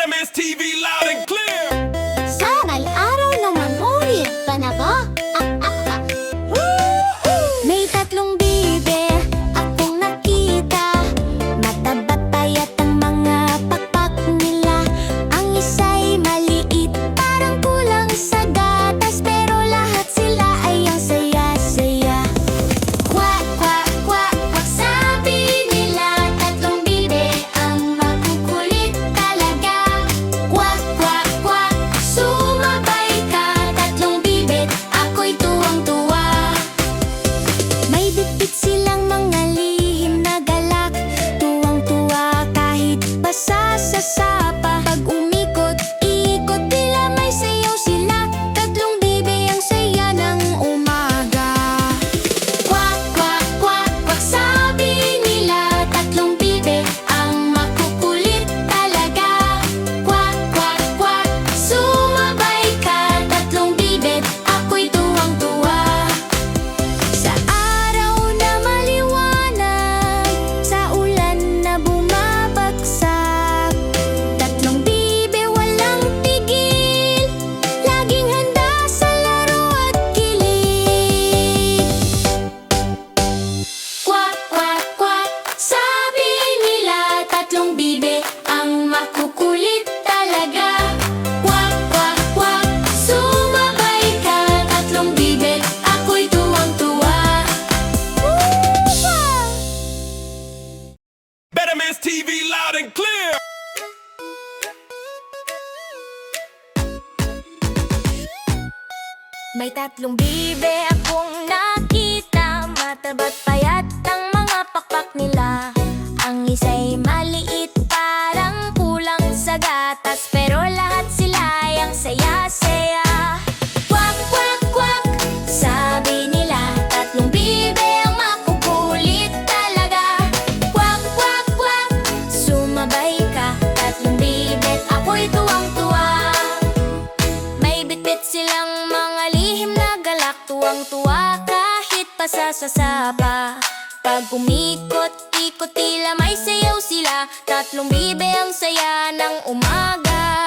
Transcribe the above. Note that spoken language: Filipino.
Betterment's TV loud and clear. Sana'y araw na mangulit ka na ba? May tatlong bibe akong nakita, matabat payat ang mga pakpak nila. Ang isa'y maliit, parang kulang sa gatas, pero lahat sila ay ang saya-saya. Kwak, kwak, kwak, kwak, sabi nila, tatlong bibe ang makukulit talaga. Kwak, kwak, kwak, sumabay ka, tatlong bibit, ako'y tuwang-tuwa. May bitbit silang mga lihim na galak, tuwang-tuwa kahit basa sa sapa. Pag umikot-ikot tila may sayaw sila, tatlong bibe ang saya ng umaga. Kwak, kwak, kwak, kwak, sabi nila, tatlong bibe ang makukulit talaga. Kwak, kwak, kwak, sumabay ka, tatlong bibit, ako'y tuwang-tuwa. Sa araw na maliwanag, sa ulan na bumabagsak, tatlong bibe walang tigil, laging handa sa laro at kilig. Kwak, kwak, kwak, sabi nila, tatlong bibe ang makukulit talaga. Kwak, kwak, kwak, sumabay ka, tatlong bibe, ako'y tuwang-tuwa. Betterment's TV loud and clear. May tatlong bibe akong nakita, matabat payat ang mga pakpak nila. Ang isa'y maliit, parang kulang sa gatas, pero lahat sila ay ang saya-saya. Kwak, kwak, kwak, sabi nila, tatlong bibe ang makukulit talaga. Kwak, kwak, kwak, sumabay ka, tatlong bibe, ako'y tuwang-tuwa. May bitbit silang mga lihim na galak, tuwang-tuwa kahit basa sa sapa. Pag umikot-ikot tila may sayaw sila, tatlong bibe ang saya ng umaga.